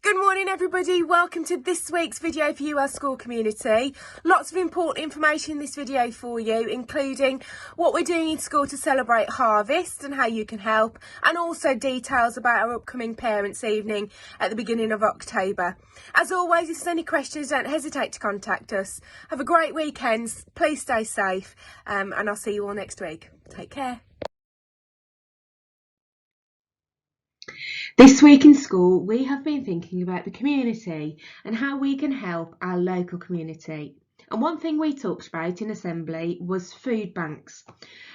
Good morning everybody, welcome to this week's video for you, our school community. Lots of important information in this video for you, including what we're doing in school to celebrate harvest and how you can help, and also details about our upcoming parents' evening at the beginning of October. As always, if there's any questions, don't hesitate to contact us. Have a great weekend, please stay safe, and I'll see you all next week. Take care. This week in school, we have been thinking about the community and how we can help our local community. And one thing we talked about in assembly was food banks.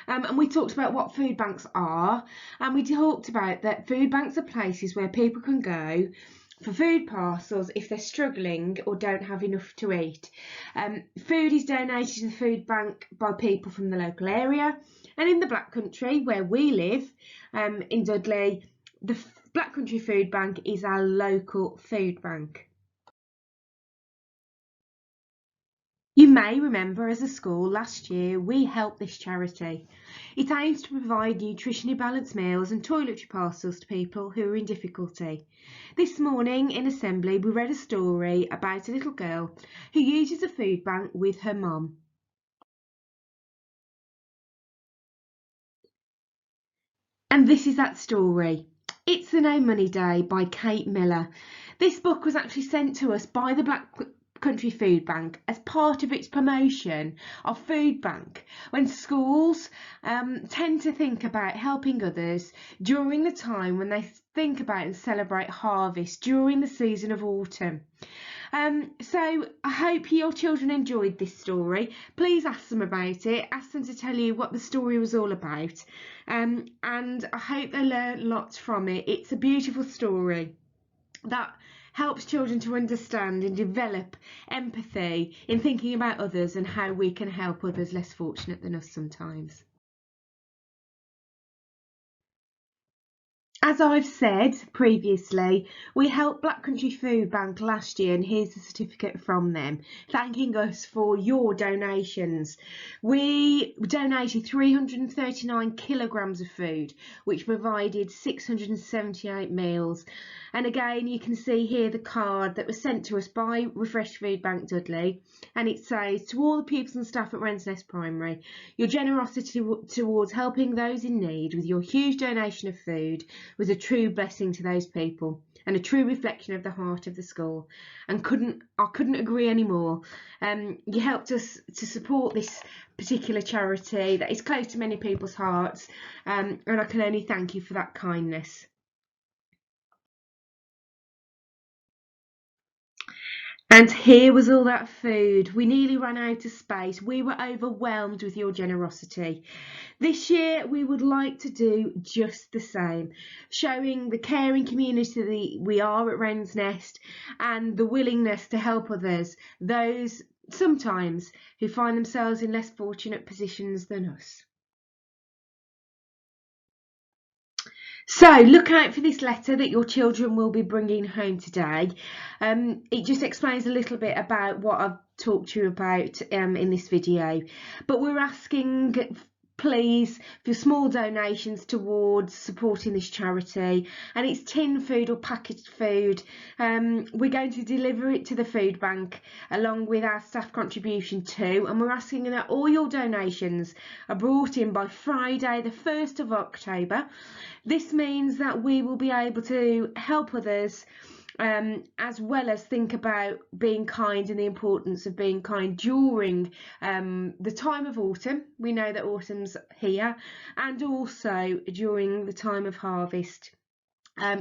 And we talked about what food banks are, and we talked about that food banks are places where people can go for food parcels if they're struggling or don't have enough to eat. Food is donated to the food bank by people from the local area, and in the Black Country where we live, in Dudley, the Black Country Food Bank is our local food bank. You may remember as a school last year we helped this charity. It aims to provide nutritionally balanced meals and toiletry parcels to people who are in difficulty. This morning in assembly we read a story about a little girl who uses a food bank with her mum. And this is that story. It's the No Money Day by Kate Miller. This book was actually sent to us by the Black Country Food Bank as part of its promotion of Food Bank, when schools tend to think about helping others during the time when they think about and celebrate harvest during the season of autumn. So I hope your children enjoyed this story. Please ask them about it, ask them to tell you what the story was all about, and I hope they learned lots from it. It's a beautiful story that helps children to understand and develop empathy in thinking about others and how we can help others less fortunate than us sometimes. As I've said previously, we helped Black Country Food Bank last year, and here's a certificate from them thanking us for your donations. We donated 339 kilograms of food, which provided 678 meals. And again, you can see here the card that was sent to us by Refresh Food Bank Dudley, and it says, to all the pupils and staff at Wrens Nest Primary, your generosity towards helping those in need with your huge donation of food was a true blessing to those people and a true reflection of the heart of the school, and I couldn't agree anymore. You helped us to support this particular charity that is close to many people's hearts, and I can only thank you for that kindness. And here was all that food. We nearly ran out of space. We were overwhelmed with your generosity. This year we would like to do just the same, showing the caring community that we are at Wrens Nest and the willingness to help others, those sometimes who find themselves in less fortunate positions than us. So look out for this letter that your children will be bringing home today. It just explains a little bit about what I've talked to you about in this video. But we're asking, please, for small donations towards supporting this charity, and it's tin food or packaged food. We're going to deliver it to the food bank along with our staff contribution too, and we're asking that all your donations are brought in by Friday the 1st of October. This means that we will be able to help others, as well as think about being kind and the importance of being kind during the time of autumn. We know that autumn's here, and also during the time of harvest.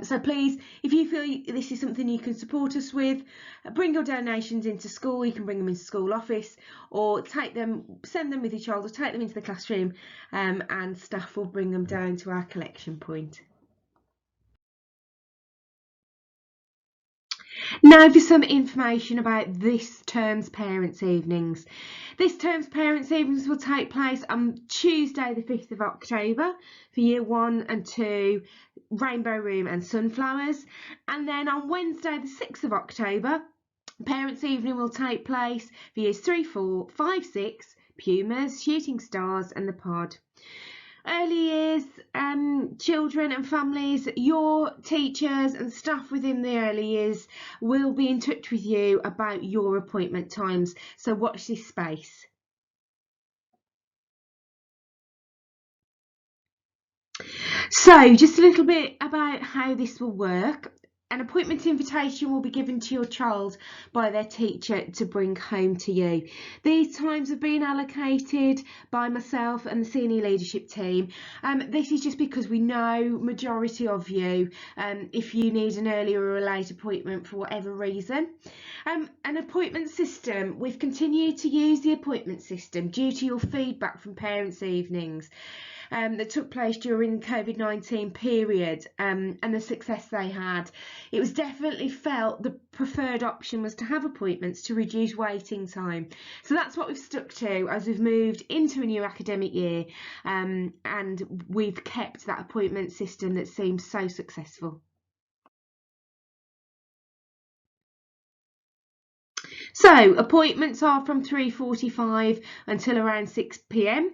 So please, if you feel this is something you can support us with, bring your donations into school. You can bring them into school office, or take them, send them with your child, or take them into the classroom, and staff will bring them down to our collection point. Now for some information about this term's parents' evenings. This term's parents' evenings will take place on Tuesday the 5th of October for Year 1 and 2, Rainbow Room and Sunflowers. And then on Wednesday the 6th of October, parents' evening will take place for Years 3, 4, 5, 6, Pumas, Shooting Stars and the Pod. early years children and families, your teachers and staff within the early years will be in touch with you about your appointment times, so watch this space. So just a little bit about how this will work. An appointment invitation will be given to your child by their teacher to bring home to you. These times have been allocated by myself and the senior leadership team. This is just because we know majority of you, if you need an earlier or a late appointment for whatever reason. An appointment system, we've continued to use the appointment system due to your feedback from parents' evenings that took place during the COVID-19 period, and the success they had. It was definitely felt the preferred option was to have appointments to reduce waiting time. So that's what we've stuck to as we've moved into a new academic year, and we've kept that appointment system that seems so successful. So appointments are from 3:45 until around 6 p.m.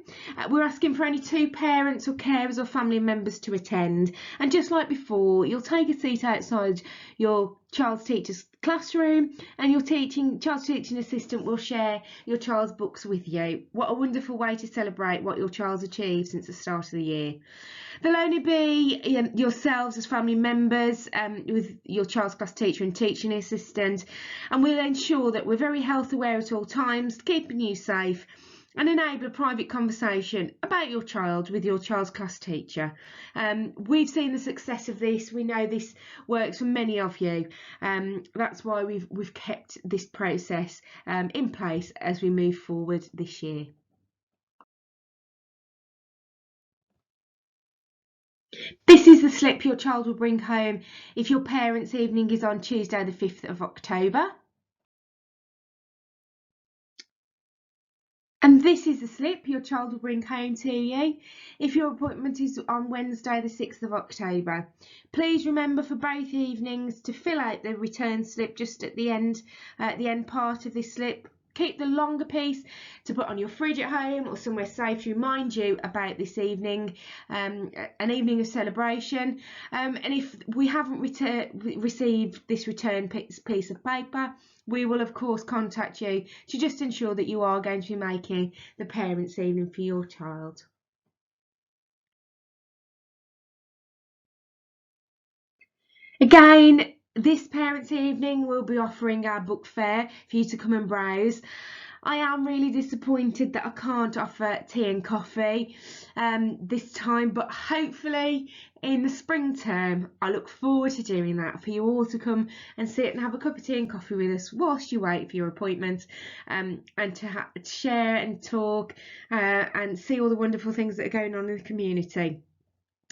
We're asking for only 2 parents or carers or family members to attend, and just like before, you'll take a seat outside your child's teacher's classroom, and your child's teaching assistant will share your child's books with you. What a wonderful way to celebrate what your child's achieved since the start of the year. There'll only be yourselves as family members with your child's class teacher and teaching assistant, and we'll ensure that we're very health aware at all times, keeping you safe, and enable a private conversation about your child with your child's class teacher. We've seen the success of this. We know this works for many of you. That's why we've kept this process in place as we move forward this year. This is the slip your child will bring home if your parents' evening is on Tuesday the 5th of October. And this is the slip your child will bring home to you if your appointment is on Wednesday the 6th of October. Please remember for both evenings to fill out the return slip just at the end part of this slip. Keep the longer piece to put on your fridge at home or somewhere safe to remind you about this evening, an evening of celebration. And if we haven't received this return piece of paper, we will of course contact you to just ensure that you are going to be making the parents' evening for your child. Again, this parents' evening we'll be offering our book fair for you to come and browse. I am really disappointed that I can't offer tea and coffee this time, but hopefully in the spring term I look forward to doing that for you all to come and sit and have a cup of tea and coffee with us whilst you wait for your appointment, and to share and talk and see all the wonderful things that are going on in the community.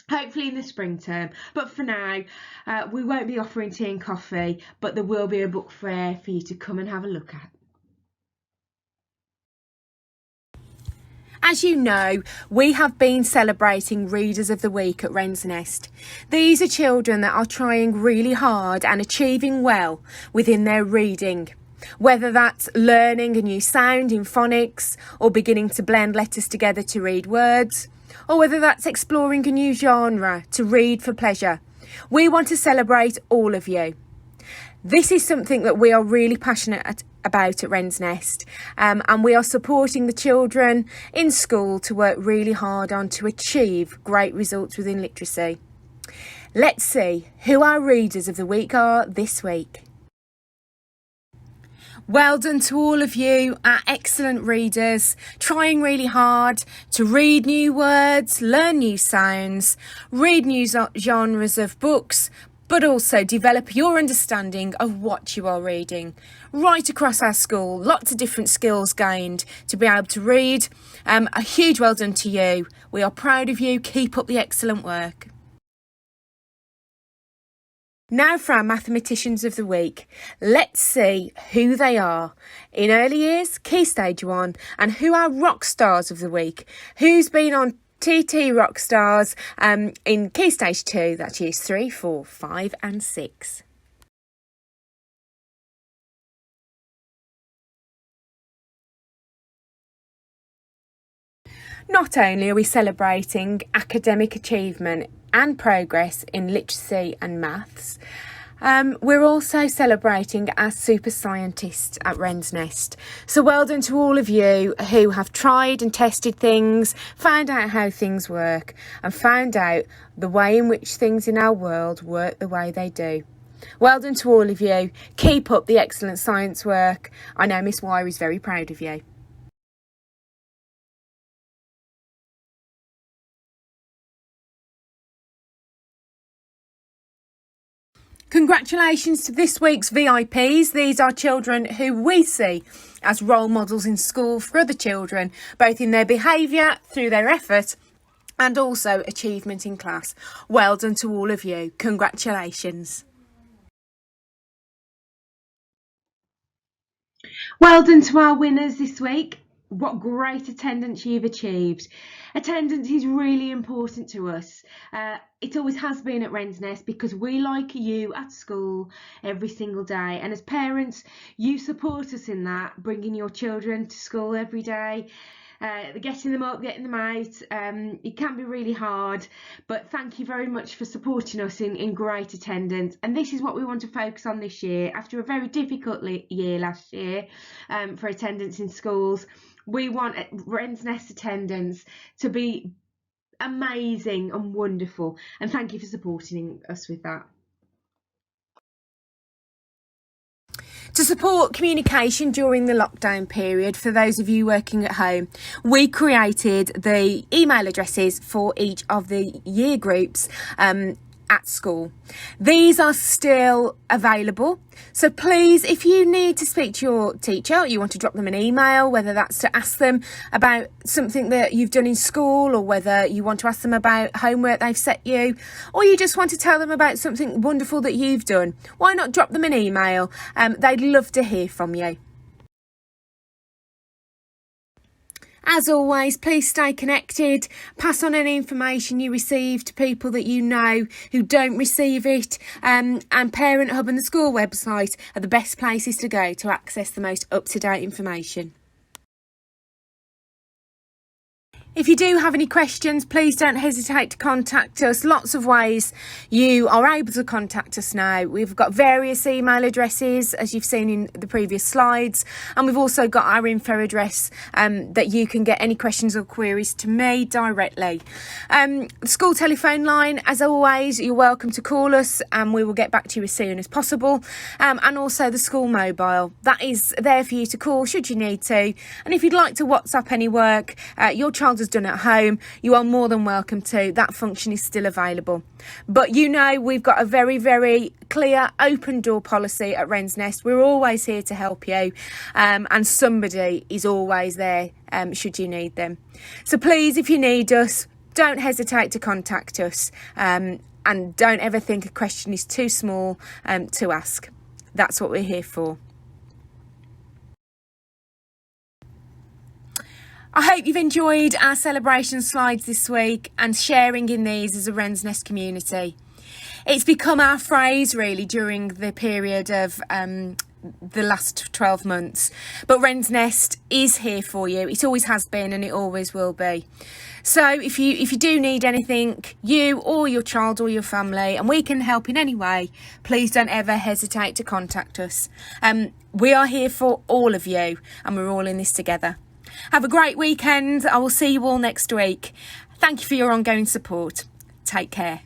Hopefully in the spring term, but for now we won't be offering tea and coffee, but there will be a book fair for you to come and have a look at. As you know, we have been celebrating Readers of the Week at Wren's Nest. These are children that are trying really hard and achieving well within their reading. Whether that's learning a new sound in phonics, or beginning to blend letters together to read words, or whether that's exploring a new genre to read for pleasure. We want to celebrate all of you. This is something that we are really passionate about at Wren's Nest, and we are supporting the children in school to work really hard on to achieve great results within literacy. Let's see who our Readers of the Week are this week. Well done to all of you, our excellent readers, trying really hard to read new words, learn new sounds, read new genres of books, but also develop your understanding of what you are reading. Right across our school, lots of different skills gained to be able to read. A huge well done to you. We are proud of you. Keep up the excellent work. Now for our Mathematicians of the Week. Let's see who they are. In early years, Key Stage 1, and who are Rock Stars of the Week. Who's been on TT Rock Stars in Key Stage 2, that's years 3, 4, 5 and 6. Not only are we celebrating academic achievement and progress in literacy and maths, we're also celebrating our super scientists at Wren's Nest. So well done to all of you who have tried and tested things, found out how things work, and found out the way in which things in our world work the way they do. Well done to all of you. Keep up the excellent science work. I know Miss Wire is very proud of you. Congratulations to this week's VIPs. These are children who we see as role models in school for other children, both in their behaviour, through their effort, and also achievement in class. Well done to all of you. Congratulations. Well done to our winners this week. What great attendance you've achieved. Attendance is really important to us. It always has been at Wren's Nest because we like you at school every single day. And as parents, you support us in that, bringing your children to school every day. Getting them up, getting them out, it can be really hard, but thank you very much for supporting us in great attendance. And this is what we want to focus on this year. After a very difficult year last year for attendance in schools, we want Wren's Nest attendance to be amazing and wonderful, and thank you for supporting us with that. To support communication during the lockdown period, for those of you working at home, we created the email addresses for each of the year groups at school. These are still available, so please, if you need to speak to your teacher, you want to drop them an email, whether that's to ask them about something that you've done in school, or whether you want to ask them about homework they've set you, or you just want to tell them about something wonderful that you've done, why not drop them an email? They'd love to hear from you. As always, please stay connected, pass on any information you receive to people that you know who don't receive it, and Parent Hub and the school website are the best places to go to access the most up-to-date information. If you do have any questions, please don't hesitate to contact us. Lots of ways you are able to contact us now. We've got various email addresses, as you've seen in the previous slides, and we've also got our info address that you can get any questions or queries to me directly. The school telephone line, as always, you're welcome to call us and we will get back to you as soon as possible. And also the school mobile, that is there for you to call should you need to. And if you'd like to WhatsApp any work your child has done at home, you are more than welcome to. That function is still available. But you know, we've got a very, very clear open door policy at Wren's Nest. We're always here to help you, and somebody is always there should you need them. So please, if you need us, don't hesitate to contact us, and don't ever think a question is too small to ask. That's what we're here for. I hope you've enjoyed our celebration slides this week and sharing in these as a Wren's Nest community. It's become our phrase really during the period of the last 12 months, but Wren's Nest is here for you. It always has been and it always will be. So if you do need anything, you or your child or your family, and we can help in any way, please don't ever hesitate to contact us. We are here for all of you and we're all in this together. Have a great weekend. I will see you all next week. Thank you for your ongoing support. Take care.